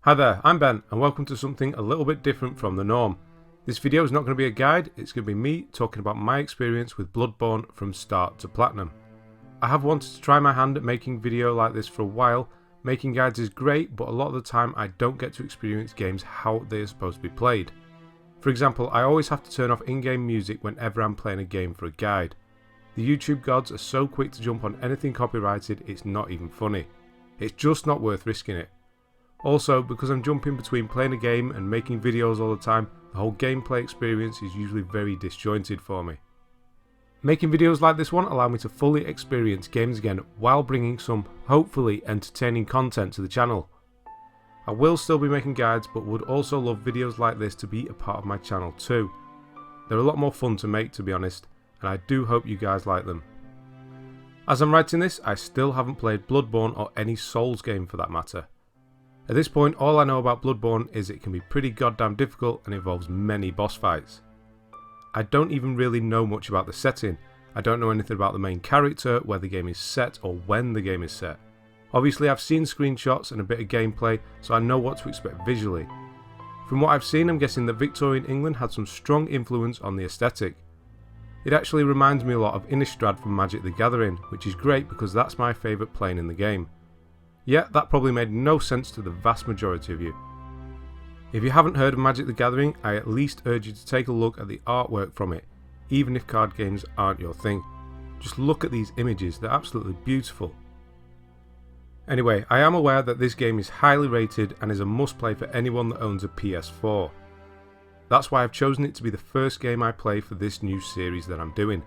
Hi there, I'm Ben and welcome to something a little bit different from the norm. This video is not going to be a guide, it's going to be me talking about my experience with Bloodborne from start to platinum. I have wanted to try my hand at making video like this for a while. Making guides is great, but a lot of the time I don't get to experience games how they are supposed to be played. For example, I always have to turn off in-game music whenever I'm playing a game for a guide. The YouTube gods are so quick to jump on anything copyrighted, it's not even funny. It's just not worth risking it. Also, because I'm jumping between playing a game and making videos all the time, the whole gameplay experience is usually very disjointed for me. Making videos like this one allow me to fully experience games again while bringing some, hopefully, entertaining content to the channel. I will still be making guides, but would also love videos like this to be a part of my channel too. They're a lot more fun to make, to be honest, and I do hope you guys like them. As I'm writing this, I still haven't played Bloodborne or any Souls game for that matter. At this point, all I know about Bloodborne is it can be pretty goddamn difficult and involves many boss fights. I don't even really know much about the setting. I don't know anything about the main character, where the game is set or when the game is set. Obviously I've seen screenshots and a bit of gameplay, so I know what to expect visually. From what I've seen, I'm guessing that Victorian England had some strong influence on the aesthetic. It actually reminds me a lot of Innistrad from Magic the Gathering, which is great because that's my favourite plane in the game. Yet that probably made no sense to the vast majority of you. If you haven't heard of Magic the Gathering, I at least urge you to take a look at the artwork from it, even if card games aren't your thing. Just look at these images, they're absolutely beautiful. Anyway, I am aware that this game is highly rated and is a must play for anyone that owns a PS4. That's why I've chosen it to be the first game I play for this new series that I'm doing.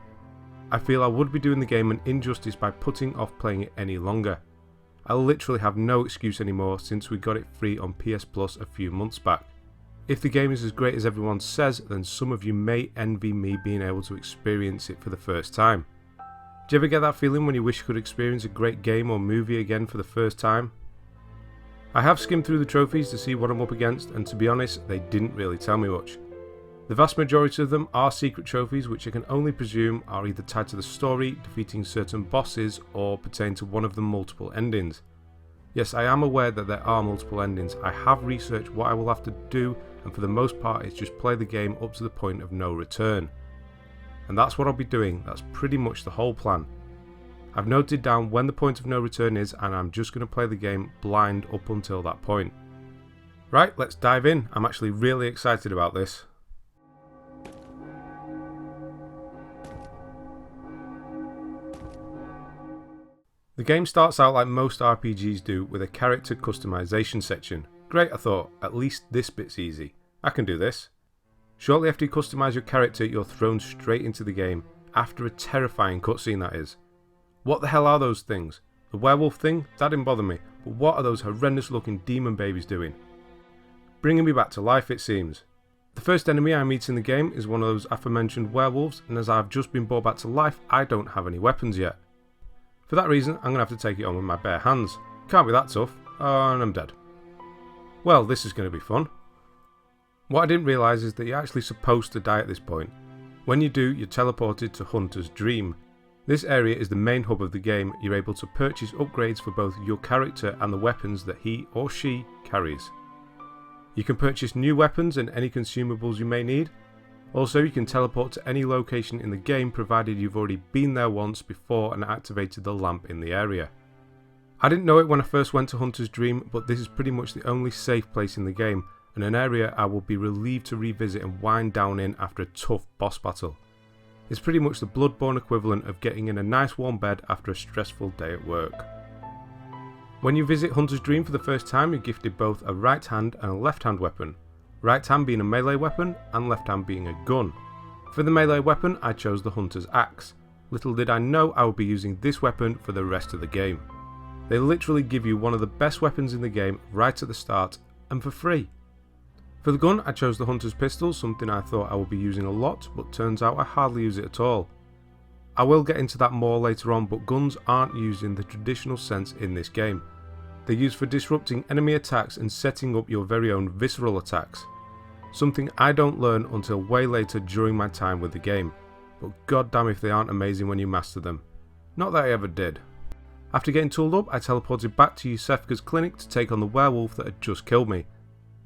I feel I would be doing the game an injustice by putting off playing it any longer. I literally have no excuse anymore since we got it free on PS Plus a few months back. If the game is as great as everyone says, then some of you may envy me being able to experience it for the first time. Do you ever get that feeling when you wish you could experience a great game or movie again for the first time? I have skimmed through the trophies to see what I'm up against, and to be honest, they didn't really tell me much. The vast majority of them are secret trophies, which I can only presume are either tied to the story, defeating certain bosses, or pertain to one of the multiple endings. Yes, I am aware that there are multiple endings. I have researched what I will have to do, and for the most part it's just play the game up to the point of no return. And that's what I'll be doing, that's pretty much the whole plan. I've noted down when the point of no return is, and I'm just going to play the game blind up until that point. Right, let's dive in. I'm actually really excited about this. The game starts out like most RPGs do, with a character customization section. Great, I thought, at least this bit's easy. I can do this. Shortly after you customise your character, you're thrown straight into the game, after a terrifying cutscene that is. What the hell are those things? The werewolf thing? That didn't bother me, but what are those horrendous looking demon babies doing? Bringing me back to life, it seems. The first enemy I meet in the game is one of those aforementioned werewolves, and as I've just been brought back to life, I don't have any weapons yet. For that reason, I'm going to have to take it on with my bare hands. Can't be that tough. Oh, and I'm dead. Well, this is going to be fun. What I didn't realise is that you're actually supposed to die at this point. When you do, you're teleported to Hunter's Dream. This area is the main hub of the game. You're able to purchase upgrades for both your character and the weapons that he or she carries. You can purchase new weapons and any consumables you may need. Also, you can teleport to any location in the game provided you've already been there once before and activated the lamp in the area. I didn't know it when I first went to Hunter's Dream, but this is pretty much the only safe place in the game, and an area I will be relieved to revisit and wind down in after a tough boss battle. It's pretty much the Bloodborne equivalent of getting in a nice warm bed after a stressful day at work. When you visit Hunter's Dream for the first time, you're gifted both a right hand and a left hand weapon. Right hand being a melee weapon and left hand being a gun. For the melee weapon I chose the Hunter's Axe. Little did I know I would be using this weapon for the rest of the game. They literally give you one of the best weapons in the game right at the start and for free. For the gun I chose the Hunter's Pistol, something I thought I would be using a lot, but turns out I hardly use it at all. I will get into that more later on, but guns aren't used in the traditional sense in this game. They're used for disrupting enemy attacks and setting up your very own visceral attacks. Something I don't learn until way later during my time with the game, but goddamn if they aren't amazing when you master them. Not that I ever did. After getting tooled up, I teleported back to Yusefka's clinic to take on the werewolf that had just killed me.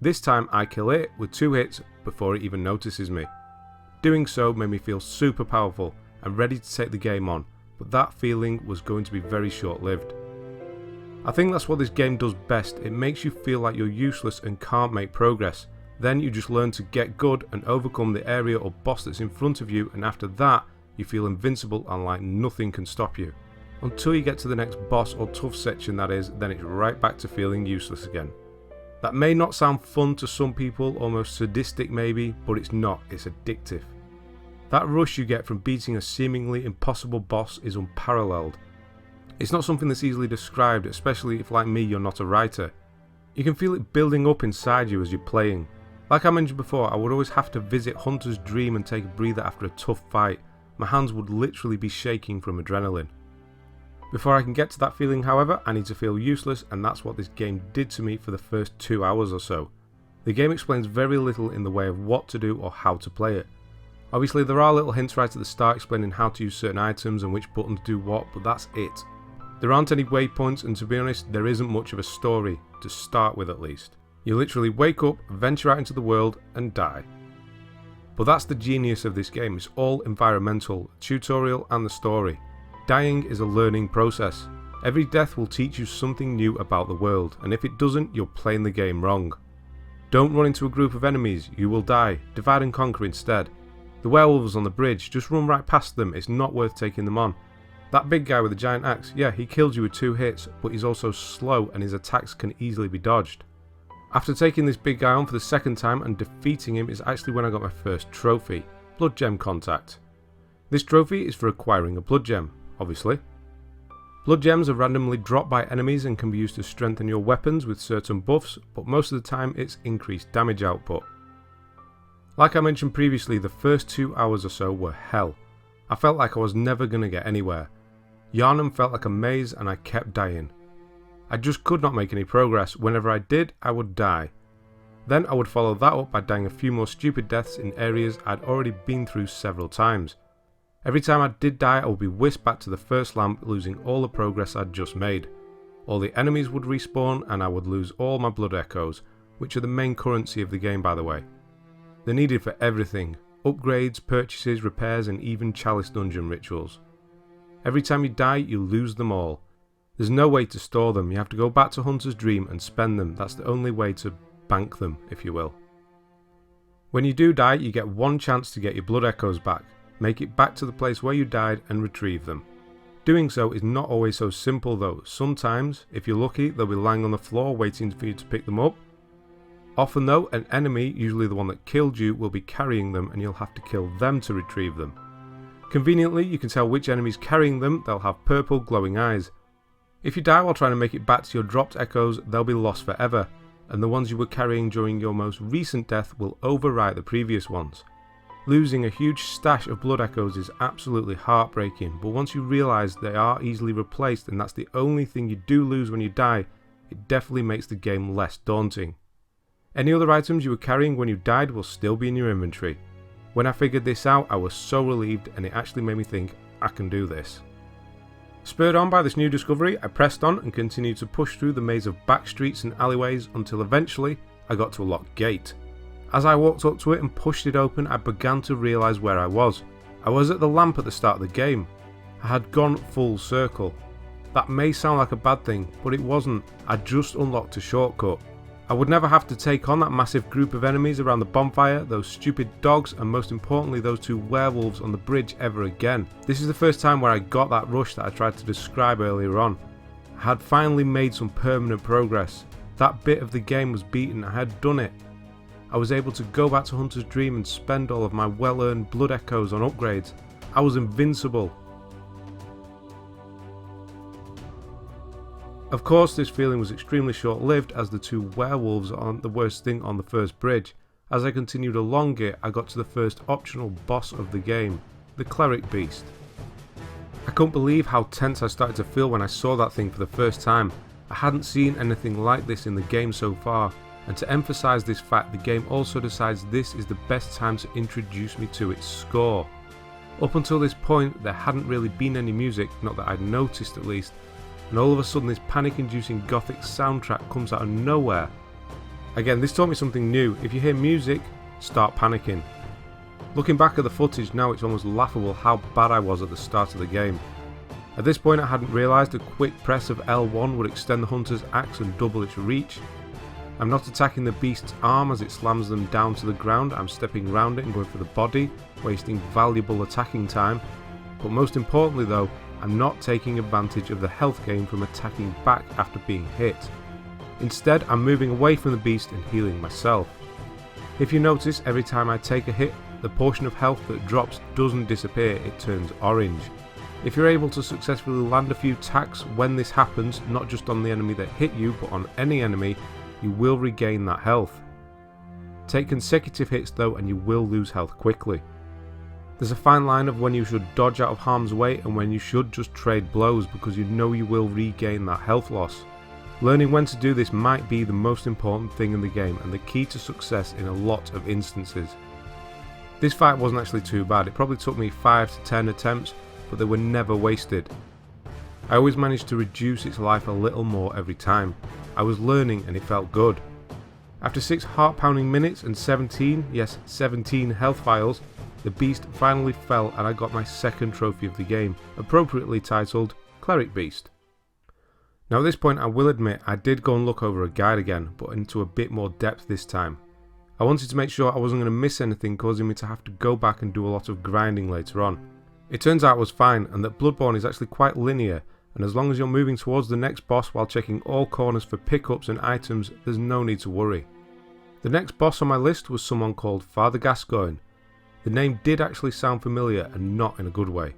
This time I kill it with 2 hits before it even notices me. Doing so made me feel super powerful and ready to take the game on, but that feeling was going to be very short-lived. I think that's what this game does best. It makes you feel like you're useless and can't make progress. Then you just learn to get good and overcome the area or boss that's in front of you, and after that you feel invincible and like nothing can stop you. Until you get to the next boss or tough section, that is, then it's right back to feeling useless again. That may not sound fun to some people, almost sadistic maybe, but it's not, it's addictive. That rush you get from beating a seemingly impossible boss is unparalleled. It's not something that's easily described, especially if, like me, you're not a writer. You can feel it building up inside you as you're playing. Like I mentioned before, I would always have to visit Hunter's Dream and take a breather after a tough fight. My hands would literally be shaking from adrenaline. Before I can get to that feeling, however, I need to feel useless, and that's what this game did to me for the first 2 hours or so. The game explains very little in the way of what to do or how to play it. Obviously there are little hints right at the start explaining how to use certain items and which buttons do what, but that's it. There aren't any waypoints, and to be honest, there isn't much of a story, to start with at least. You literally wake up, venture out into the world, and die. But that's the genius of this game, it's all environmental, tutorial and the story. Dying is a learning process. Every death will teach you something new about the world, and if it doesn't, you're playing the game wrong. Don't run into a group of enemies, you will die. Divide and conquer instead. The werewolves on the bridge, just run right past them, it's not worth taking them on. That big guy with the giant axe, yeah, he killed you with 2 hits, but he's also slow and his attacks can easily be dodged. After taking this big guy on for the second time and defeating him is actually when I got my first trophy, Blood Gem Contact. This trophy is for acquiring a blood gem, obviously. Blood gems are randomly dropped by enemies and can be used to strengthen your weapons with certain buffs, but most of the time it's increased damage output. Like I mentioned previously, the first 2 hours or so were hell. I felt like I was never going to get anywhere. Yharnam felt like a maze and I kept dying. I just could not make any progress. Whenever I did, I would die. Then I would follow that up by dying a few more stupid deaths in areas I'd already been through several times. Every time I did die, I would be whisked back to the first lamp, losing all the progress I'd just made. All the enemies would respawn and I would lose all my blood echoes, which are the main currency of the game by the way. They're needed for everything, upgrades, purchases, repairs and even Chalice dungeon rituals. Every time you die, you lose them all. There's no way to store them, you have to go back to Hunter's Dream and spend them, that's the only way to bank them, if you will. When you do die, you get one chance to get your blood echoes back, make it back to the place where you died and retrieve them. Doing so is not always so simple though. Sometimes, if you're lucky, they'll be lying on the floor waiting for you to pick them up. Often though, an enemy, usually the one that killed you, will be carrying them and you'll have to kill them to retrieve them. Conveniently, you can tell which enemy's carrying them, they'll have purple glowing eyes. If you die while trying to make it back to your dropped echoes, they'll be lost forever, and the ones you were carrying during your most recent death will overwrite the previous ones. Losing a huge stash of blood echoes is absolutely heartbreaking, but once you realise they are easily replaced and that's the only thing you do lose when you die, it definitely makes the game less daunting. Any other items you were carrying when you died will still be in your inventory. When I figured this out, I was so relieved and it actually made me think, I can do this. Spurred on by this new discovery, I pressed on and continued to push through the maze of back streets and alleyways until eventually I got to a locked gate. As I walked up to it and pushed it open, I began to realise where I was. I was at the lamp at the start of the game. I had gone full circle. That may sound like a bad thing, but it wasn't. I just unlocked a shortcut. I would never have to take on that massive group of enemies around the bonfire, those stupid dogs, and most importantly those 2 werewolves on the bridge ever again. This is the first time where I got that rush that I tried to describe earlier on. I had finally made some permanent progress. That bit of the game was beaten, I had done it. I was able to go back to Hunter's Dream and spend all of my well-earned blood echoes on upgrades. I was invincible. Of course, this feeling was extremely short-lived as the 2 werewolves aren't the worst thing on the first bridge. As I continued along it, I got to the first optional boss of the game, the Cleric Beast. I couldn't believe how tense I started to feel when I saw that thing for the first time. I hadn't seen anything like this in the game so far, and to emphasise this fact, the game also decides this is the best time to introduce me to its score. Up until this point, there hadn't really been any music, not that I'd noticed at least, and all of a sudden this panic-inducing gothic soundtrack comes out of nowhere. Again, this taught me something new. If you hear music, start panicking. Looking back at the footage now, it's almost laughable how bad I was at the start of the game. At this point I hadn't realised a quick press of L1 would extend the hunter's axe and double its reach. I'm not attacking the beast's arm as it slams them down to the ground, I'm stepping around it and going for the body, wasting valuable attacking time. But most importantly though, I'm not taking advantage of the health gain from attacking back after being hit. Instead, I'm moving away from the beast and healing myself. If you notice, every time I take a hit, the portion of health that drops doesn't disappear, it turns orange. If you're able to successfully land a few attacks when this happens, not just on the enemy that hit you but on any enemy, you will regain that health. Take consecutive hits though and you will lose health quickly. There's a fine line of when you should dodge out of harm's way and when you should just trade blows because you know you will regain that health loss. Learning when to do this might be the most important thing in the game and the key to success in a lot of instances. This fight wasn't actually too bad, it probably took me 5 to 10 attempts, but they were never wasted. I always managed to reduce its life a little more every time. I was learning and it felt good. After 6 heart-pounding minutes and 17 health vials, the beast finally fell and I got my second trophy of the game, appropriately titled Cleric Beast. Now at this point I will admit I did go and look over a guide again, but into a bit more depth this time. I wanted to make sure I wasn't going to miss anything causing me to have to go back and do a lot of grinding later on. It turns out I was fine and that Bloodborne is actually quite linear, and as long as you're moving towards the next boss while checking all corners for pickups and items, there's no need to worry. The next boss on my list was someone called Father Gascoigne. The name did actually sound familiar and not in a good way.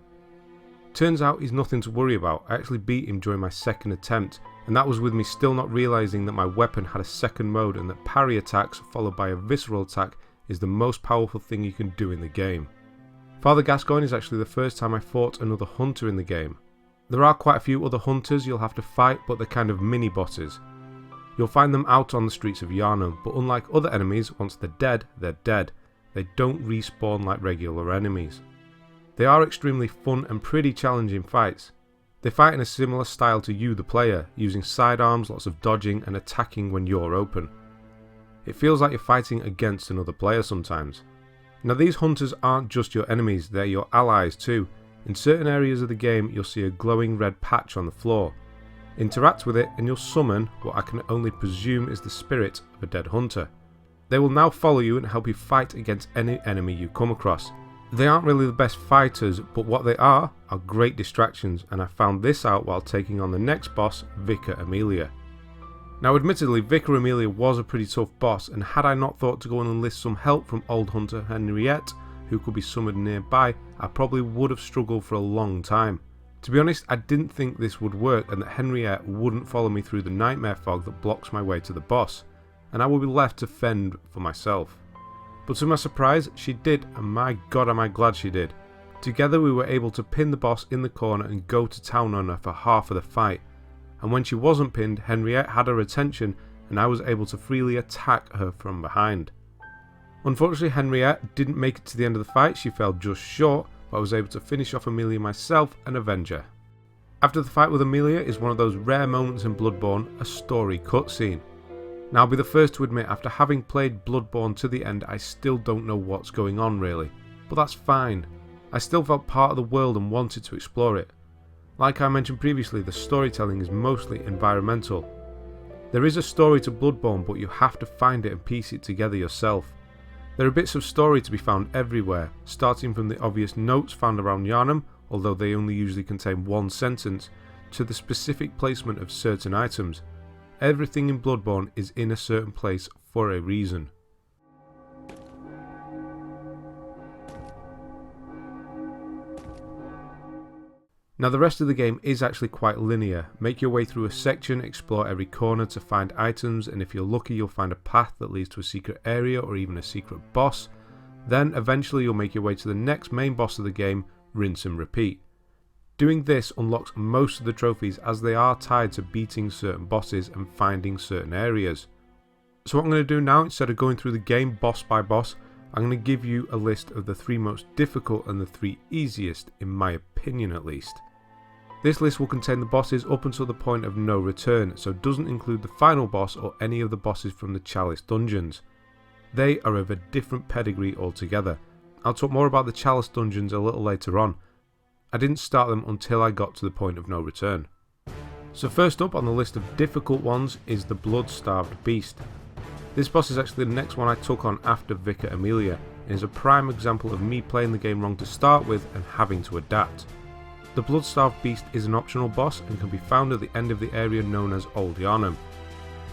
Turns out he's nothing to worry about. I actually beat him during my second attempt, and that was with me still not realising that my weapon had a second mode and that parry attacks followed by a visceral attack is the most powerful thing you can do in the game. Father Gascoigne is actually the first time I fought another hunter in the game. There are quite a few other hunters you'll have to fight, but they're kind of mini bosses. You'll find them out on the streets of Yharnam, but unlike other enemies, once they're dead, they're dead. They don't respawn like regular enemies. They are extremely fun and pretty challenging fights. They fight in a similar style to you the player, using sidearms, lots of dodging and attacking when you're open. It feels like you're fighting against another player sometimes. Now these hunters aren't just your enemies, they're your allies too. In certain areas of the game you'll see a glowing red patch on the floor. Interact with it and you'll summon what I can only presume is the spirit of a dead hunter. They will now follow you and help you fight against any enemy you come across. They aren't really the best fighters, but what they are great distractions, and I found this out while taking on the next boss, Vicar Amelia. Now admittedly, Vicar Amelia was a pretty tough boss, and had I not thought to go and enlist some help from old hunter Henriette, who could be summoned nearby, I probably would have struggled for a long time. To be honest, I didn't think this would work and that Henriette wouldn't follow me through the nightmare fog that blocks my way to the boss, and I would be left to fend for myself. But to my surprise, she did, and my god am I glad she did. Together we were able to pin the boss in the corner and go to town on her for half of the fight. And when she wasn't pinned, Henriette had her attention and I was able to freely attack her from behind. Unfortunately, Henriette didn't make it to the end of the fight, she fell just short, but I was able to finish off Amelia myself and avenge her. After the fight with Amelia is one of those rare moments in Bloodborne, a story cutscene. Now I'll be the first to admit, after having played Bloodborne to the end, I still don't know what's going on really, but that's fine. I still felt part of the world and wanted to explore it. Like I mentioned previously, the storytelling is mostly environmental. There is a story to Bloodborne, but you have to find it and piece it together yourself. There are bits of story to be found everywhere, starting from the obvious notes found around Yharnam, although they only usually contain one sentence, to the specific placement of certain items. Everything in Bloodborne is in a certain place for a reason. Now the rest of the game is actually quite linear. Make your way through a section, explore every corner to find items, and if you're lucky you'll find a path that leads to a secret area or even a secret boss. Then eventually you'll make your way to the next main boss of the game, rinse and repeat. Doing this unlocks most of the trophies as they are tied to beating certain bosses and finding certain areas. So what I'm going to do now, instead of going through the game boss by boss, I'm going to give you a list of the 3 most difficult and the 3 easiest, in my opinion at least. This list will contain the bosses up until the point of no return, so doesn't include the final boss or any of the bosses from the Chalice dungeons. They are of a different pedigree altogether. I'll talk more about the Chalice dungeons a little later on. I didn't start them until I got to the point of no return. So first up on the list of difficult ones is the Blood-Starved Beast. This boss is actually the next one I took on after Vicar Amelia, and is a prime example of me playing the game wrong to start with and having to adapt. The Blood-Starved Beast is an optional boss and can be found at the end of the area known as Old Yharnam.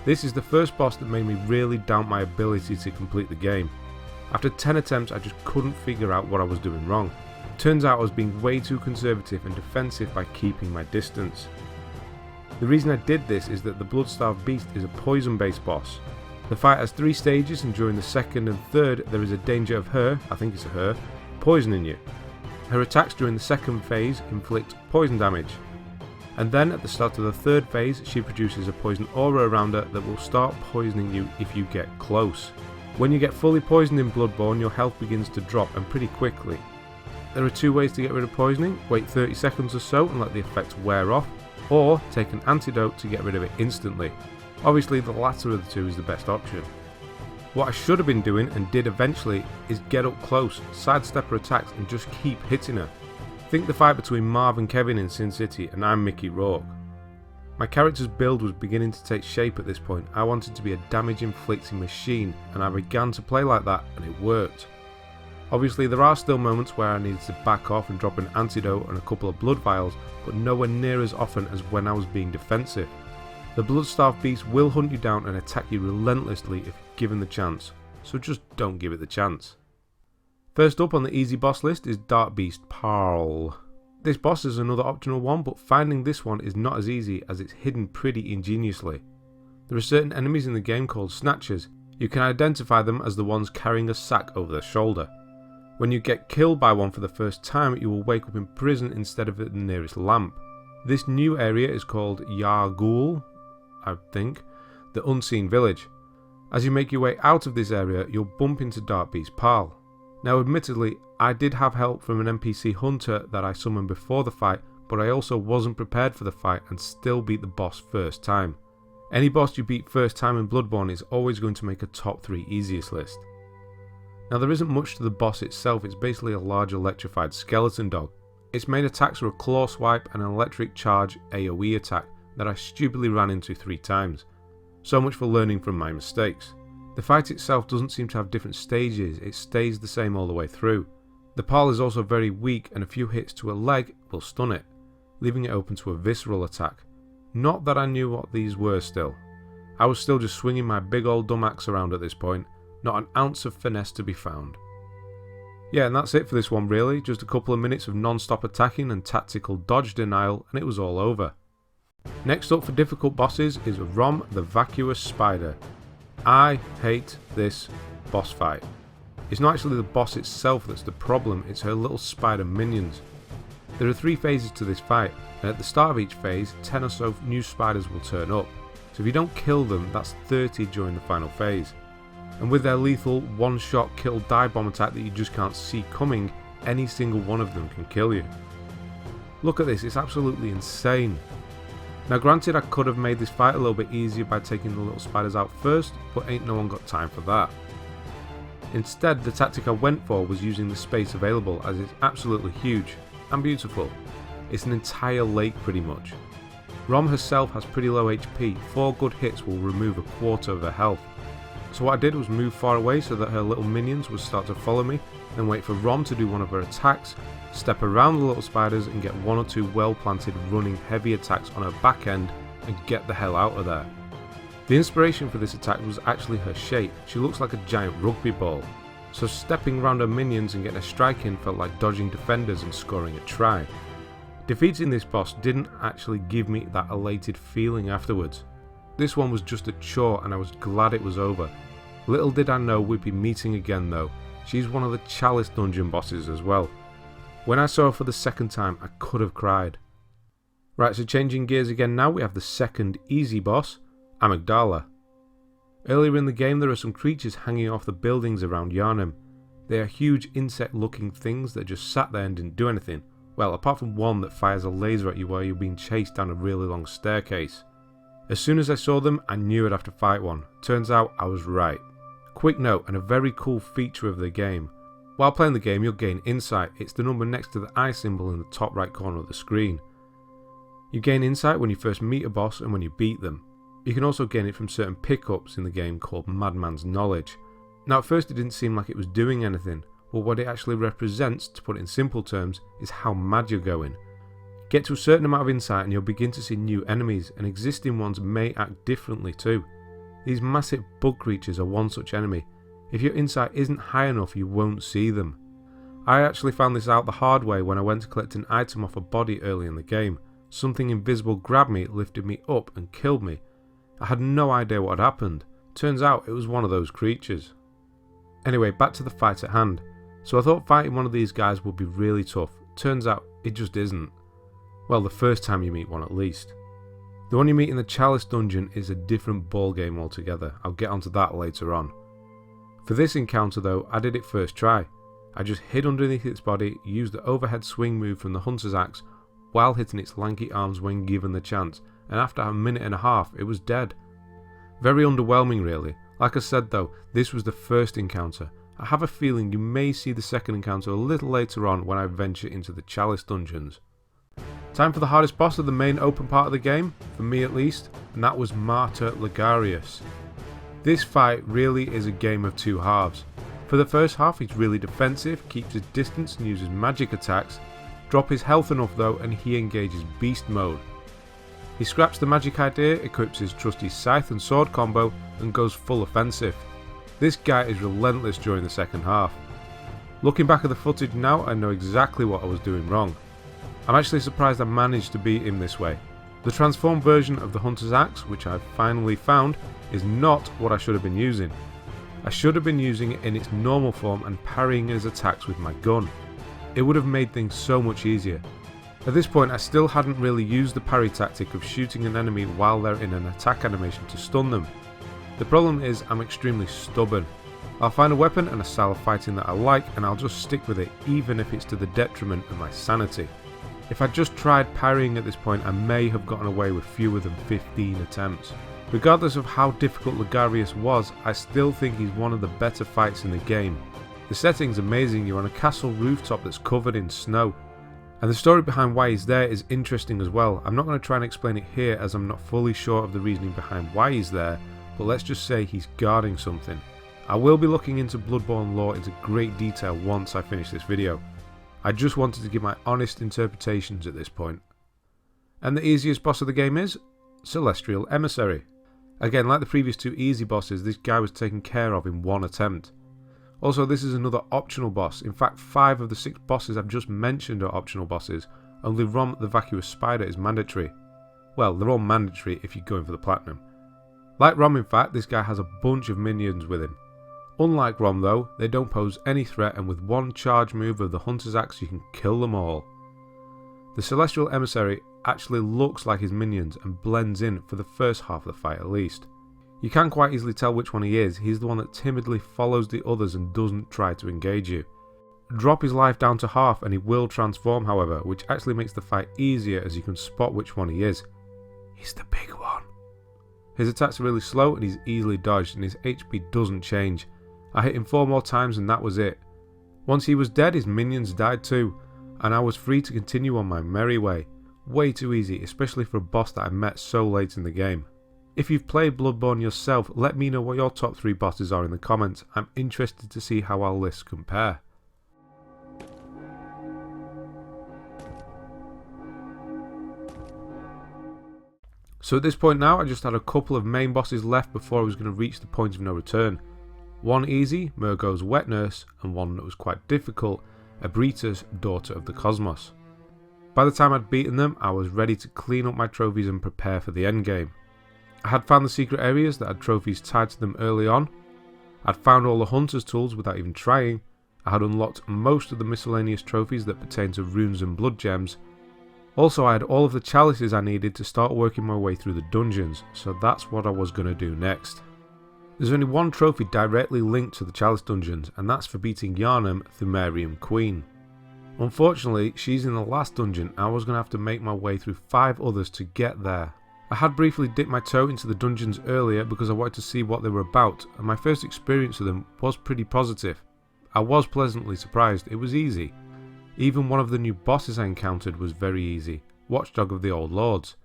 This is the first boss that made me really doubt my ability to complete the game. After 10 attempts I just couldn't figure out what I was doing wrong. Turns out I was being way too conservative and defensive by keeping my distance. The reason I did this is that the Blood-Starved Beast is a poison based boss. The fight has 3 stages, and during the second and third there is a danger of her, I think it's a her, poisoning you. Her attacks during the second phase inflict poison damage. And then at the start of the third phase she produces a poison aura around her that will start poisoning you if you get close. When you get fully poisoned in Bloodborne, your health begins to drop, and pretty quickly. There are 2 ways to get rid of poisoning: wait 30 seconds or so and let the effects wear off, or take an antidote to get rid of it instantly. Obviously the latter of the 2 is the best option. What I should have been doing, and did eventually, is get up close, sidestep her attacks and just keep hitting her. Think the fight between Marv and Kevin in Sin City, and I'm Mickey Rourke. My character's build was beginning to take shape at this point. I wanted to be a damage inflicting machine, and I began to play like that, and it worked. Obviously there are still moments where I needed to back off and drop an antidote and a couple of blood vials, but nowhere near as often as when I was being defensive. The Blood-Starved Beast will hunt you down and attack you relentlessly if given the chance, so just don't give it the chance. First up on the easy boss list is Dark Beast Parl. This boss is another optional one, but finding this one is not as easy as it's hidden pretty ingeniously. There are certain enemies in the game called Snatchers. You can identify them as the ones carrying a sack over their shoulder. When you get killed by one for the first time, you will wake up in prison instead of at the nearest lamp. This new area is called Yargul, I think, the Unseen Village. As you make your way out of this area, you'll bump into Dark Beast Parl. Now admittedly, I did have help from an NPC hunter that I summoned before the fight, but I also wasn't prepared for the fight and still beat the boss first time. Any boss you beat first time in Bloodborne is always going to make a top 3 easiest list. Now there isn't much to the boss itself, it's basically a large electrified skeleton dog. Its main attacks are a claw swipe and an electric charge AoE attack that I stupidly ran into 3 times. So much for learning from my mistakes. The fight itself doesn't seem to have different stages, it stays the same all the way through. The Parl is also very weak, and a few hits to a leg will stun it, leaving it open to a visceral attack. Not that I knew what these were still. I was still just swinging my big old dumb axe around at this point, not an ounce of finesse to be found. Yeah, and that's it for this one really, just a couple of minutes of non-stop attacking and tactical dodge denial and it was all over. Next up for difficult bosses is Rom the Vacuous Spider. I hate this boss fight. It's not actually the boss itself that's the problem, it's her little spider minions. There are 3 phases to this fight, and at the start of each phase 10 or so new spiders will turn up, so if you don't kill them that's 30 during the final phase. And with their lethal one-shot kill dive bomb attack that you just can't see coming, any single one of them can kill you. Look at this, it's absolutely insane. Now granted I could have made this fight a little bit easier by taking the little spiders out first, but ain't no one got time for that. Instead the tactic I went for was using the space available, as it's absolutely huge and beautiful. It's an entire lake pretty much. Rom herself has pretty low HP, 4 good hits will remove a quarter of her health. So what I did was move far away so that her little minions would start to follow me, then wait for Rom to do one of her attacks, step around the little spiders and get 1 or 2 well planted running heavy attacks on her back end and get the hell out of there. The inspiration for this attack was actually her shape, she looks like a giant rugby ball, so stepping around her minions and getting a strike in felt like dodging defenders and scoring a try. Defeating this boss didn't actually give me that elated feeling afterwards. This one was just a chore and I was glad it was over. Little did I know we'd be meeting again though. She's one of the Chalice dungeon bosses as well. When I saw her for the second time I could have cried. Right, so changing gears again now, we have the second easy boss, Amygdala. Earlier in the game there are some creatures hanging off the buildings around Yharnam. They are huge insect looking things that just sat there and didn't do anything. Well, apart from one that fires a laser at you while you're being chased down a really long staircase. As soon as I saw them, I knew I'd have to fight one. Turns out I was right. Quick note, and a very cool feature of the game. While playing the game, you'll gain insight. It's the number next to the eye symbol in the top right corner of the screen. You gain insight when you first meet a boss and when you beat them. You can also gain it from certain pickups in the game called Madman's Knowledge. Now at first it didn't seem like it was doing anything, but what it actually represents, to put it in simple terms, is how mad you're going. Get to a certain amount of insight and you'll begin to see new enemies, and existing ones may act differently too. These massive bug creatures are one such enemy. If your insight isn't high enough, you won't see them. I actually found this out the hard way when I went to collect an item off a body early in the game. Something invisible grabbed me, lifted me up and killed me. I had no idea what had happened. Turns out it was one of those creatures. Anyway, back to the fight at hand. So I thought fighting one of these guys would be really tough. Turns out it just isn't. Well, the first time you meet one at least. The one you meet in the Chalice dungeon is a different ballgame altogether. I'll get onto that later on. For this encounter though, I did it first try. I just hid underneath its body, used the overhead swing move from the Hunter's Axe while hitting its lanky arms when given the chance, and after a minute and a half it was dead. Very underwhelming really. Like I said though, this was the first encounter. I have a feeling you may see the second encounter a little later on when I venture into the Chalice dungeons. Time for the hardest boss of the main open part of the game, for me at least, and that was Martyr Ligarius. This fight really is a game of two halves. For the first half he's really defensive, keeps his distance and uses magic attacks. Drop his health enough though and he engages beast mode. He scraps the magic idea, equips his trusty scythe and sword combo and goes full offensive. This guy is relentless during the second half. Looking back at the footage now, I know exactly what I was doing wrong. I'm actually surprised I managed to beat him this way. The transformed version of the Hunter's Axe, which I've finally found, is not what I should have been using. I should have been using it in its normal form and parrying his attacks with my gun. It would have made things so much easier. At this point I still hadn't really used the parry tactic of shooting an enemy while they're in an attack animation to stun them. The problem is I'm extremely stubborn. I'll find a weapon and a style of fighting that I like and I'll just stick with it even if it's to the detriment of my sanity. If I just tried parrying at this point I may have gotten away with fewer than 15 attempts. Regardless of how difficult Ligarius was, I still think he's one of the better fights in the game. The setting's amazing, you're on a castle rooftop that's covered in snow. And the story behind why he's there is interesting as well. I'm not going to try and explain it here as I'm not fully sure of the reasoning behind why he's there, but let's just say he's guarding something. I will be looking into Bloodborne lore into great detail once I finish this video. I just wanted to give my honest interpretations at this point. And the easiest boss of the game is Celestial Emissary. Again, like the previous two easy bosses, this guy was taken care of in one attempt. Also, this is another optional boss. In fact, 5 of the 6 bosses I've just mentioned are optional bosses. Only Rom the Vacuous Spider is mandatory. Well, they're all mandatory if you're going for the platinum. Like Rom in fact, this guy has a bunch of minions with him. Unlike Rom though, they don't pose any threat and with one charge move of the Hunter's Axe you can kill them all. The Celestial Emissary actually looks like his minions and blends in for the first half of the fight at least. You can quite easily tell which one he is. He's the one that timidly follows the others and doesn't try to engage you. Drop his life down to half and he will transform however, which actually makes the fight easier as you can spot which one he is. He's the big one. His attacks are really slow and he's easily dodged and his HP doesn't change. I hit him 4 more times and that was it. Once he was dead his minions died too, and I was free to continue on my merry way. Way too easy, especially for a boss that I met so late in the game. If you've played Bloodborne yourself, let me know what your top 3 bosses are in the comments. I'm interested to see how our lists compare. So at this point now I just had a couple of main bosses left before I was going to reach the point of no return. One easy, Murgo's Wet Nurse, and one that was quite difficult, Abrita's Daughter of the Cosmos. By the time I'd beaten them, I was ready to clean up my trophies and prepare for the endgame. I had found the secret areas that had trophies tied to them early on. I'd found all the hunter's tools without even trying. I had unlocked most of the miscellaneous trophies that pertain to runes and blood gems. Also I had all of the chalices I needed to start working my way through the dungeons, so that's what I was going to do next. There's only one trophy directly linked to the Chalice dungeons, and that's for beating Yharnam, Thumerium Queen. Unfortunately, she's in the last dungeon and I was going to have to make my way through 5 others to get there. I had briefly dipped my toe into the dungeons earlier because I wanted to see what they were about, and my first experience of them was pretty positive. I was pleasantly surprised. It was easy. Even one of the new bosses I encountered was very easy, Watchdog of the Old Lords.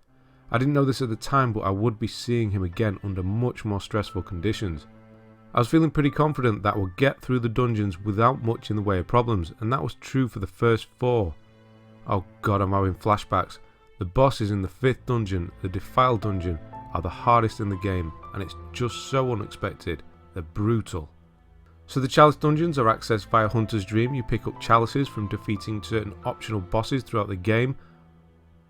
I didn't know this at the time, but I would be seeing him again under much more stressful conditions. I was feeling pretty confident that I would get through the dungeons without much in the way of problems, and that was true for the first 4. Oh god, I'm having flashbacks. The bosses in the 5th dungeon, the Defiled dungeon, are the hardest in the game, and it's just so unexpected. They're brutal. So the Chalice dungeons are accessed via Hunter's Dream. You pick up chalices from defeating certain optional bosses throughout the game.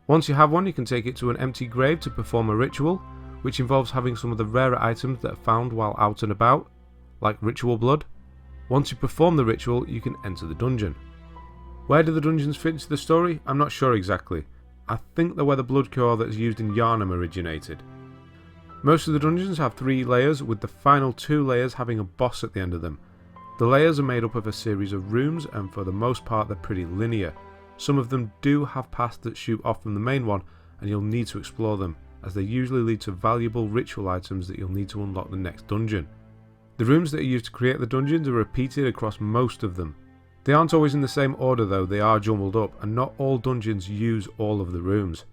Once you have one, you can take it to an empty grave to perform a ritual, which involves having some of the rarer items that are found while out and about, like ritual blood. Once you perform the ritual, you can enter the dungeon. Where do the dungeons fit into the story? I'm not sure exactly. I think they're where the blood core that is used in Yharnam originated. Most of the dungeons have 3 layers, with the final 2 layers having a boss at the end of them. The layers are made up of a series of rooms, and for the most part they're pretty linear. Some of them do have paths that shoot off from the main one, and you'll need to explore them, as they usually lead to valuable ritual items that you'll need to unlock the next dungeon. The rooms that are used to create the dungeons are repeated across most of them. They aren't always in the same order though, they are jumbled up, and not all dungeons use all of the rooms.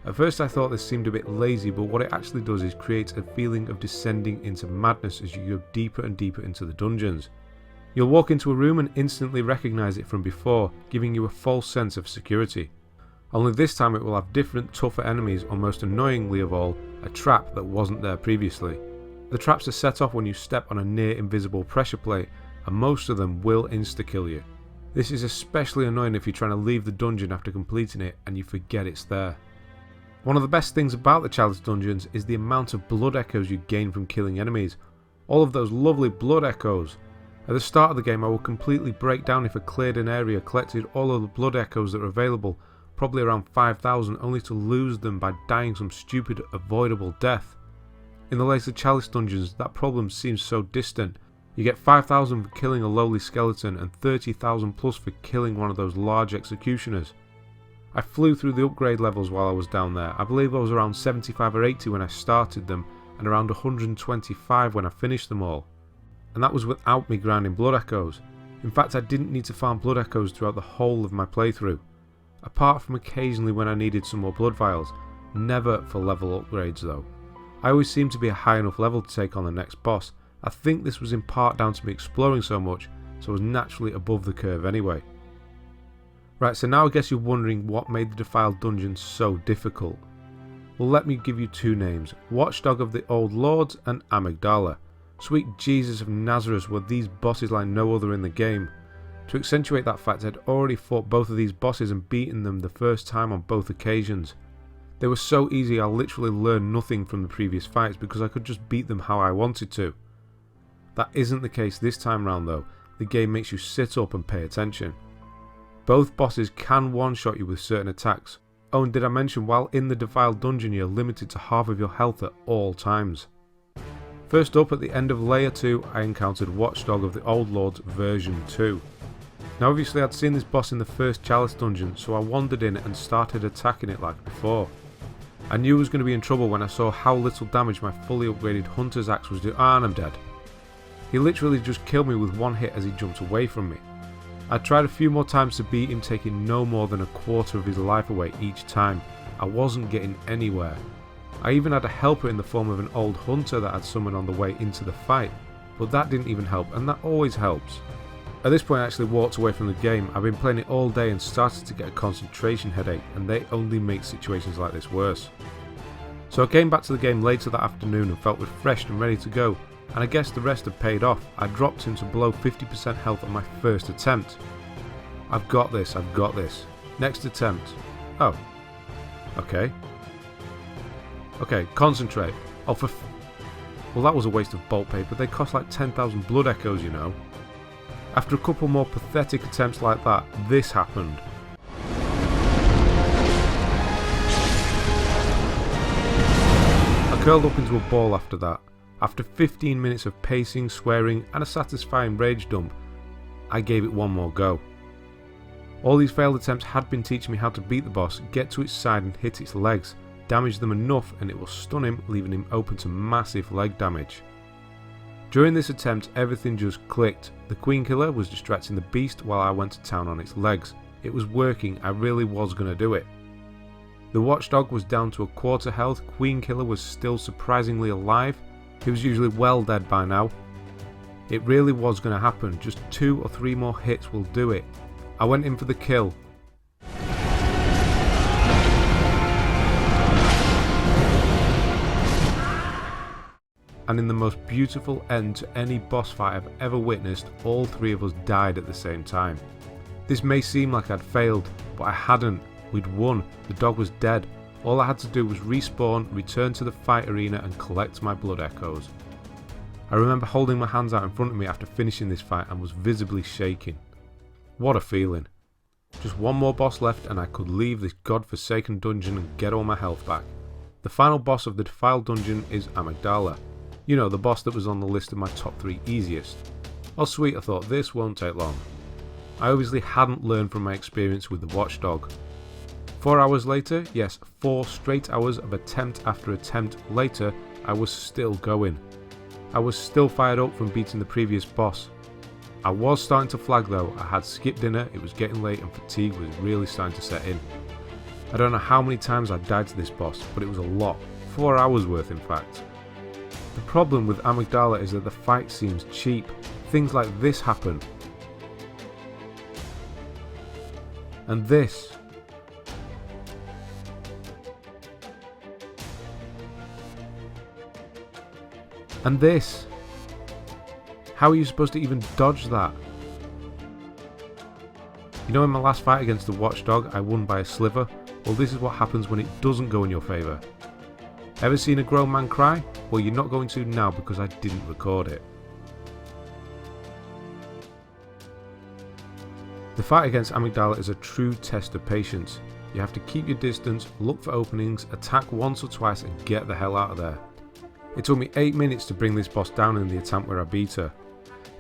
At first I thought this seemed a bit lazy, but what it actually does is create a feeling of descending into madness as you go deeper and deeper into the dungeons. You'll walk into a room and instantly recognise it from before, giving you a false sense of security. Only this time it will have different, tougher enemies, or most annoyingly of all, a trap that wasn't there previously. The traps are set off when you step on a near invisible pressure plate, and most of them will insta-kill you. This is especially annoying if you're trying to leave the dungeon after completing it and you forget it's there. One of the best things about the Chalice dungeons is the amount of blood echoes you gain from killing enemies. All of those lovely blood echoes. At the start of the game I would completely break down if I cleared an area, collected all of the blood echoes that are available, probably around 5,000, only to lose them by dying some stupid avoidable death. In the later Chalice dungeons that problem seems so distant. You get 5,000 for killing a lowly skeleton and 30,000 plus for killing one of those large executioners. I flew through the upgrade levels while I was down there. I believe I was around 75 or 80 when I started them and around 125 when I finished them all. And that was without me grinding blood echoes. In fact, I didn't need to farm blood echoes throughout the whole of my playthrough. Apart from occasionally when I needed some more blood vials. Never for level upgrades though. I always seemed to be a high enough level to take on the next boss. I think this was in part down to me exploring so much, so I was naturally above the curve anyway. Right, so now I guess you're wondering what made the Defiled dungeon so difficult. Well, let me give you 2 names, Watchdog of the Old Lords and Amygdala. Sweet Jesus of Nazareth, were these bosses like no other in the game. To accentuate that fact, I'd already fought both of these bosses and beaten them the first time on both occasions. They were so easy I literally learned nothing from the previous fights because I could just beat them how I wanted to. That isn't the case this time round though. The game makes you sit up and pay attention. Both bosses can one-shot you with certain attacks. Oh, and did I mention while in the Defiled dungeon you're limited to half of your health at all times. First up, at the end of layer 2 I encountered Watchdog of the Old Lords version 2. Now obviously I'd seen this boss in the first Chalice dungeon, so I wandered in and started attacking it like before. I knew I was going to be in trouble when I saw how little damage my fully upgraded Hunter's Axe was doing, and I'm dead. He literally just killed me with one hit as he jumped away from me. I tried a few more times to beat him, taking no more than a quarter of his life away each time. I wasn't getting anywhere. I even had a helper in the form of an old hunter that I'd summoned on the way into the fight, but that didn't even help, and that always helps. At this point I actually walked away from the game. I've been playing it all day and started to get a concentration headache, and they only make situations like this worse. So I came back to the game later that afternoon and felt refreshed and ready to go, and I guess the rest had paid off. I dropped him to below 50% health on my first attempt. I've got this, I've got this. Next attempt. Oh. Okay. Okay, concentrate. Oh, well, that was a waste of bolt paper. They cost like 10,000 blood echoes, you know. After a couple more pathetic attempts like that, this happened. I curled up into a ball after that. After 15 minutes of pacing, swearing and a satisfying rage dump, I gave it one more go. All these failed attempts had been teaching me how to beat the boss, get to its side and hit its legs, damage them enough and it will stun him, leaving him open to massive leg damage. During this attempt everything just clicked. The Queen Killer was distracting the beast while I went to town on its legs. It was working, I really was going to do it. The Watchdog was down to a quarter health, Queen Killer was still surprisingly alive, he was usually well dead by now. It really was going to happen, just 2 or 3 more hits will do it. I went in for the kill. And in the most beautiful end to any boss fight I've ever witnessed, all 3 of us died at the same time. This may seem like I'd failed, but I hadn't. We'd won, the dog was dead. All I had to do was respawn, return to the fight arena and collect my blood echoes. I remember holding my hands out in front of me after finishing this fight and was visibly shaking. What a feeling. Just one more boss left and I could leave this god-forsaken dungeon and get all my health back. The final boss of the Defiled dungeon is Amygdala. You know, the boss that was on the list of my top 3 easiest. Oh sweet, I thought this won't take long. I obviously hadn't learned from my experience with the Watchdog. 4 hours later, yes, 4 straight hours of attempt after attempt later, I was still going. I was still fired up from beating the previous boss. I was starting to flag though, I had skipped dinner, it was getting late and fatigue was really starting to set in. I don't know how many times I died to this boss, but it was a lot, 4 hours worth in fact. The problem with Amygdala is that the fight seems cheap, things like this happen. And this. And this. How are you supposed to even dodge that? You know, in my last fight against the Watchdog I won by a sliver? Well, this is what happens when it doesn't go in your favour. Ever seen a grown man cry? Well, you're not going to now because I didn't record it. The fight against Amygdala is a true test of patience. You have to keep your distance, look for openings, attack once or twice and get the hell out of there. It took me 8 minutes to bring this boss down in the attempt where I beat her.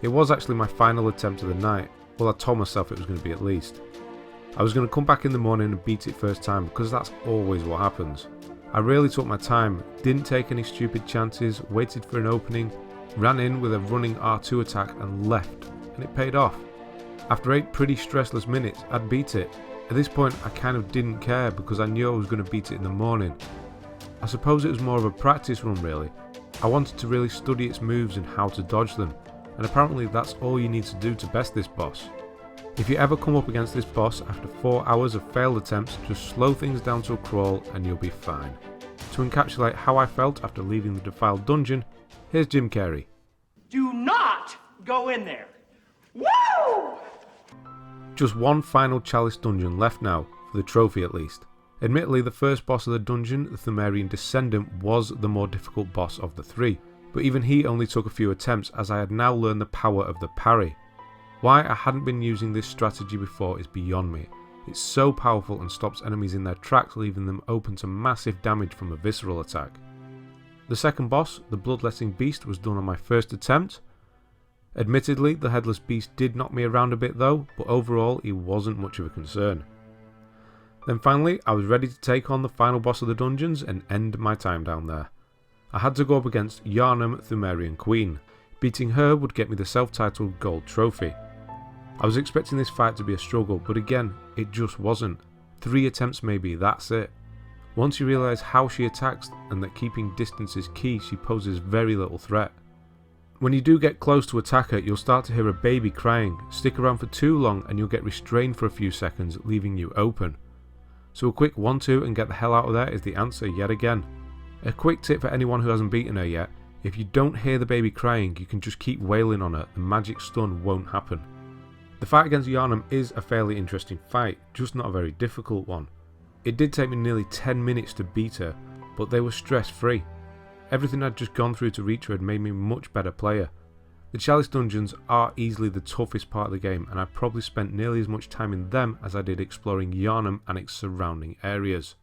It was actually my final attempt of the night. Well, I told myself it was going to be at least. I was going to come back in the morning and beat it first time because that's always what happens. I really took my time, didn't take any stupid chances, waited for an opening, ran in with a running R2 attack and left, and it paid off. After 8 pretty stressless minutes, I'd beat it. At this point I kind of didn't care because I knew I was going to beat it in the morning. I suppose it was more of a practice run really. I wanted to really study its moves and how to dodge them, and apparently that's all you need to do to best this boss. If you ever come up against this boss after 4 hours of failed attempts, just slow things down to a crawl and you'll be fine. To encapsulate how I felt after leaving the Defiled dungeon, here's Jim Carrey. Do not go in there. Woo! Just one final Chalice dungeon left now, for the trophy at least. Admittedly, the first boss of the dungeon, the Thumerian Descendant, was the more difficult boss of the 3, but even he only took a few attempts as I had now learned the power of the parry. Why I hadn't been using this strategy before is beyond me. It's so powerful and stops enemies in their tracks, leaving them open to massive damage from a visceral attack. The second boss, the Bloodletting Beast, was done on my first attempt. Admittedly, the Headless Beast did knock me around a bit though, but overall he wasn't much of a concern. Then finally, I was ready to take on the final boss of the dungeons and end my time down there. I had to go up against Yharnam, Thumerian Queen. Beating her would get me the self-titled gold trophy. I was expecting this fight to be a struggle, but again, it just wasn't. 3 attempts maybe, that's it. Once you realise how she attacks and that keeping distance is key, she poses very little threat. When you do get close to attack her, you'll start to hear a baby crying. Stick around for too long and you'll get restrained for a few seconds, leaving you open. So a quick 1-2 and get the hell out of there is the answer yet again. A quick tip for anyone who hasn't beaten her yet, if you don't hear the baby crying, you can just keep wailing on her, the magic stun won't happen. The fight against Yharnam is a fairly interesting fight, just not a very difficult one. It did take me nearly 10 minutes to beat her, but they were stress free. Everything I'd just gone through to reach her had made me a much better player. The Chalice dungeons are easily the toughest part of the game, and I probably spent nearly as much time in them as I did exploring Yharnam and its surrounding areas.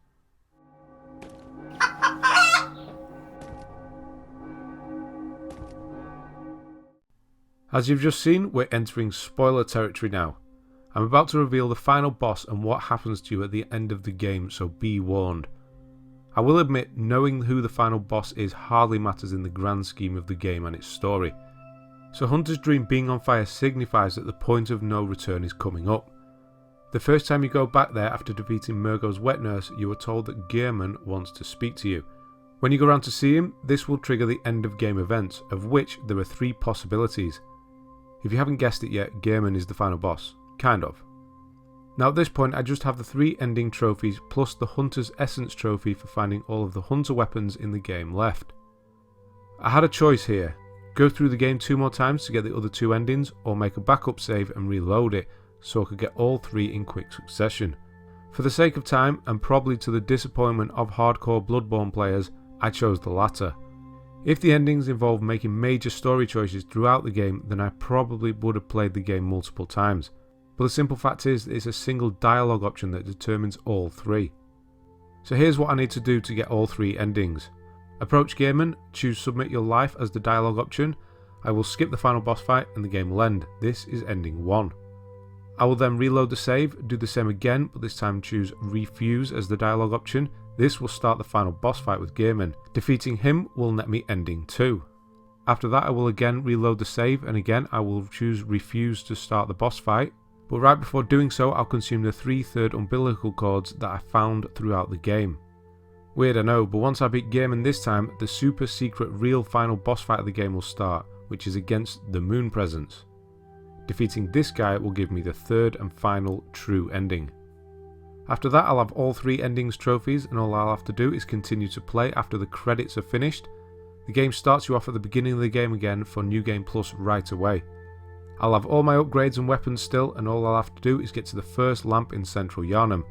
As you've just seen, we're entering spoiler territory now. I'm about to reveal the final boss and what happens to you at the end of the game, so be warned. I will admit, knowing who the final boss is hardly matters in the grand scheme of the game and its story. So Hunter's Dream being on fire signifies that the point of no return is coming up. The first time you go back there after defeating Murgo's wet nurse, you are told that Gehrman wants to speak to you. When you go around to see him, this will trigger the end of game events, of which there are 3 possibilities. If you haven't guessed it yet, Gehrman is the final boss. Kind of. Now at this point I just have the 3 ending trophies plus the Hunter's Essence trophy for finding all of the Hunter weapons in the game left. I had a choice here. Go through the game 2 more times to get the other 2 endings, or make a backup save and reload it so I could get all 3 in quick succession. For the sake of time, and probably to the disappointment of hardcore Bloodborne players, I chose the latter. If the endings involved making major story choices throughout the game, then I probably would have played the game multiple times. But the simple fact is that it's a single dialogue option that determines all 3. So here's what I need to do to get all 3 endings. Approach Gehrman, choose Submit Your Life as the dialogue option. I will skip the final boss fight and the game will end. This is ending 1. I will then reload the save, do the same again, but this time choose Refuse as the dialogue option. This will start the final boss fight with Gehrman. Defeating him will net me ending 2. After that I will again reload the save, and again I will choose Refuse to start the boss fight. But right before doing so, I'll consume the 3 third umbilical cords that I found throughout the game. Weird I know, but once I beat Gehrman this time, the super secret real final boss fight of the game will start, which is against the Moon Presence. Defeating this guy will give me the 3rd and final true ending. After that I'll have all 3 endings trophies, and all I'll have to do is continue to play after the credits are finished. The game starts you off at the beginning of the game again for New Game Plus right away. I'll have all my upgrades and weapons still, and all I'll have to do is get to the first lamp in Central Yharnam.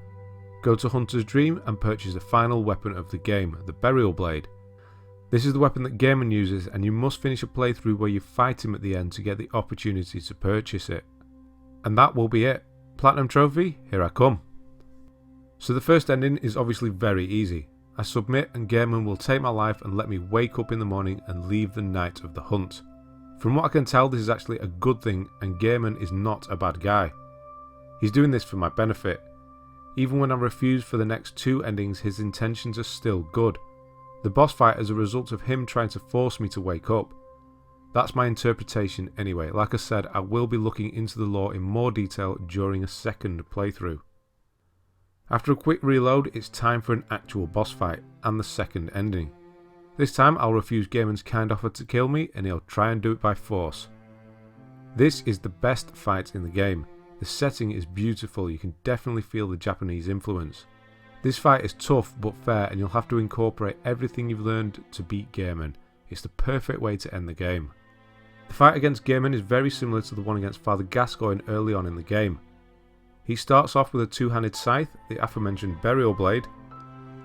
Go to Hunter's Dream and purchase the final weapon of the game, the Burial Blade. This is the weapon that Gehrman uses, and you must finish a playthrough where you fight him at the end to get the opportunity to purchase it. And that will be it. Platinum Trophy, here I come. So the first ending is obviously very easy. I submit and Gehrman will take my life and let me wake up in the morning and leave the night of the hunt. From what I can tell, this is actually a good thing, and Gehrman is not a bad guy. He's doing this for my benefit. Even when I refuse for the next 2 endings, his intentions are still good. The boss fight is a result of him trying to force me to wake up. That's my interpretation anyway. Like I said, I will be looking into the lore in more detail during a second playthrough. After a quick reload, it's time for an actual boss fight, and the second ending. This time I'll refuse Gehrman's kind offer to kill me, and he'll try and do it by force. This is the best fight in the game. The setting is beautiful, you can definitely feel the Japanese influence. This fight is tough but fair, and you'll have to incorporate everything you've learned to beat Gehrman. It's the perfect way to end the game. The fight against Gehrman is very similar to the one against Father Gascoigne early on in the game. He starts off with a 2-handed scythe, the aforementioned Burial Blade.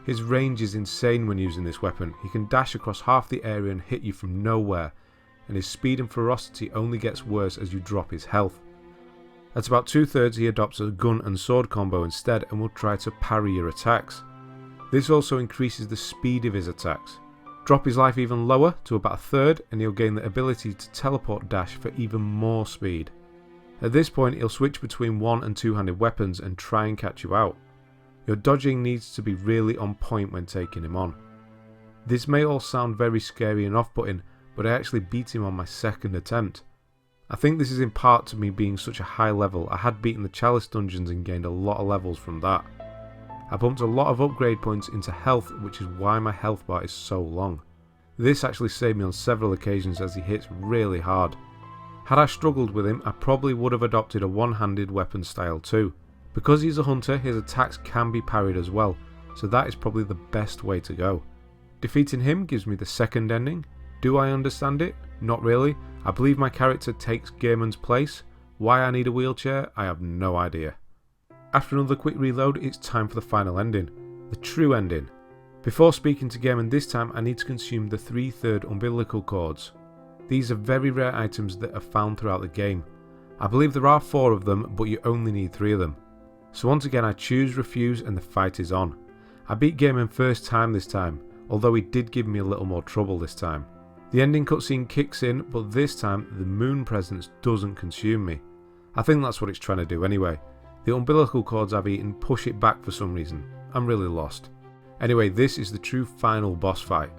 His range is insane when using this weapon. He can dash across half the area and hit you from nowhere, and his speed and ferocity only gets worse as you drop his health. At about 2/3 he adopts a gun and sword combo instead and will try to parry your attacks. This also increases the speed of his attacks. Drop his life even lower to about 1/3 and he'll gain the ability to teleport dash for even more speed. At this point he'll switch between 1- and 2-handed weapons and try and catch you out. Your dodging needs to be really on point when taking him on. This may all sound very scary and off-putting, but I actually beat him on my second attempt. I think this is in part to me being such a high level. I had beaten the Chalice dungeons and gained a lot of levels from that. I pumped a lot of upgrade points into health, which is why my health bar is so long. This actually saved me on several occasions as he hits really hard. Had I struggled with him, I probably would have adopted a one-handed weapon style too. Because he's a hunter, his attacks can be parried as well, so that is probably the best way to go. Defeating him gives me the second ending. Do I understand it? Not really. I believe my character takes Gehrman's place. Why I need a wheelchair, I have no idea. After another quick reload, it's time for the final ending. The true ending. Before speaking to Gehrman this time, I need to consume the 3/3 umbilical cords. These are very rare items that are found throughout the game. I believe there are 4 of them, but you only need 3 of them. So once again I choose refuse and the fight is on. I beat Gehrman first time this time, although he did give me a little more trouble this time. The ending cutscene kicks in, but this time the Moon Presence doesn't consume me. I think that's what it's trying to do anyway. The umbilical cords I've eaten push it back for some reason. I'm really lost. Anyway, this is the true final boss fight.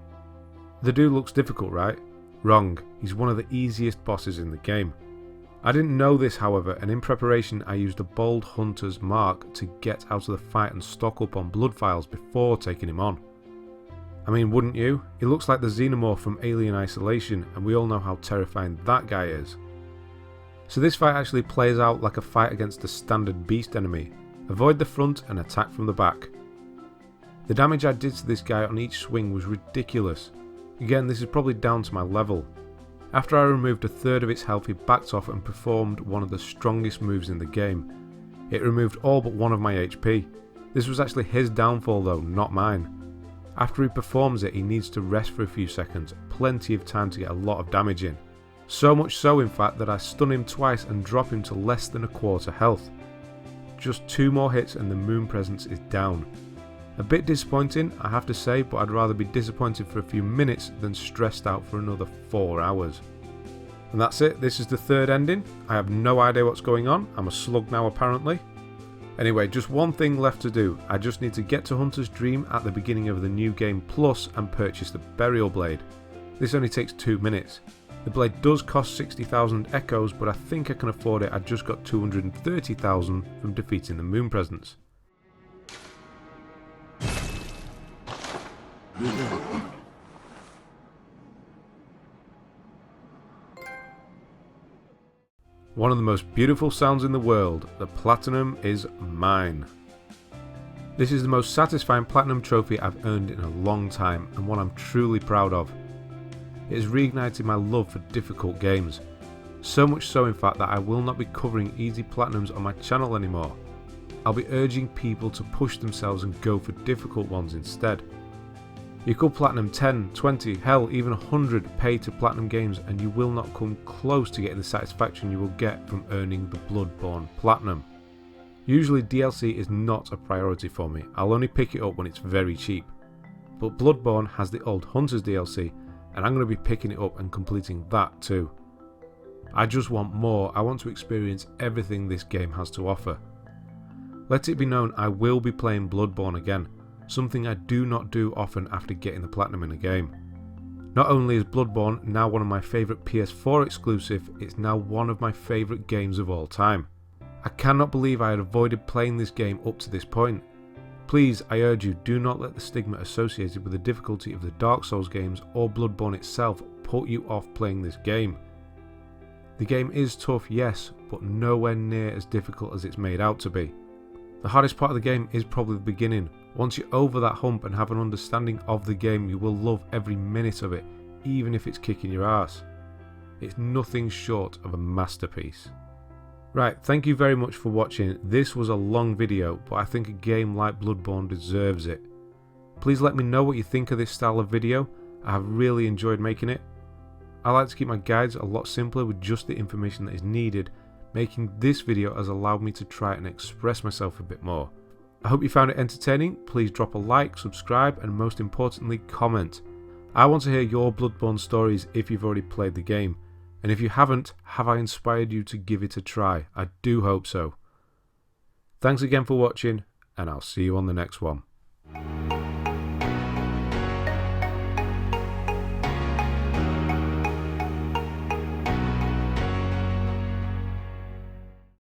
The dude looks difficult, right? Wrong, he's one of the easiest bosses in the game. I didn't know this, however, and in preparation I used a bold hunter's mark to get out of the fight and stock up on blood vials before taking him on. I mean, wouldn't you? He looks like the xenomorph from Alien Isolation, and we all know how terrifying that guy is. So this fight actually plays out like a fight against a standard beast enemy. Avoid the front and attack from the back. The damage I did to this guy on each swing was ridiculous. Again, this is probably down to my level. After I removed a third of its health, he backed off and performed one of the strongest moves in the game. It removed all but one of my HP. This was actually his downfall though, not mine. After he performs it, he needs to rest for a few seconds, plenty of time to get a lot of damage in. So much so in fact that I stun him twice and drop him to less than a quarter health. Just 2 more hits and the moon presence is down. A bit disappointing, I have to say, but I'd rather be disappointed for a few minutes than stressed out for another 4 hours. And that's it, this is the third ending. I have no idea what's going on, I'm a slug now apparently. Anyway, just one thing left to do. I just need to get to Hunter's Dream at the beginning of the new game plus and purchase the Burial Blade. This only takes 2 minutes. The blade does cost 60,000 echoes, but I think I can afford it. I just got 230,000 from defeating the Moon Presence. One of the most beautiful sounds in the world, the platinum is mine. This is the most satisfying platinum trophy I've earned in a long time and one I'm truly proud of. It has reignited my love for difficult games. So much so in fact that I will not be covering easy platinums on my channel anymore. I'll be urging people to push themselves and go for difficult ones instead. You could platinum 10, 20, hell even 100 pay to platinum games and you will not come close to getting the satisfaction you will get from earning the Bloodborne platinum. Usually DLC is not a priority for me, I'll only pick it up when it's very cheap. But Bloodborne has the Old Hunters DLC and I'm going to be picking it up and completing that too. I just want more, I want to experience everything this game has to offer. Let it be known I will be playing Bloodborne again. Something I do not do often after getting the platinum in a game. Not only is Bloodborne now one of my favourite PS4 exclusive, it's now one of my favourite games of all time. I cannot believe I had avoided playing this game up to this point. Please, I urge you, do not let the stigma associated with the difficulty of the Dark Souls games or Bloodborne itself put you off playing this game. The game is tough, yes, but nowhere near as difficult as it's made out to be. The hardest part of the game is probably the beginning. Once you're over that hump and have an understanding of the game, you will love every minute of it, even if it's kicking your ass. It's nothing short of a masterpiece. Right, thank you very much for watching. This was a long video, but I think a game like Bloodborne deserves it. Please let me know what you think of this style of video. I have really enjoyed making it. I like to keep my guides a lot simpler with just the information that is needed. Making this video has allowed me to try and express myself a bit more. I hope you found it entertaining. Please drop a like, subscribe, and most importantly, comment. I want to hear your Bloodborne stories if you've already played the game. And if you haven't, have I inspired you to give it a try? I do hope so. Thanks again for watching, and I'll see you on the next one.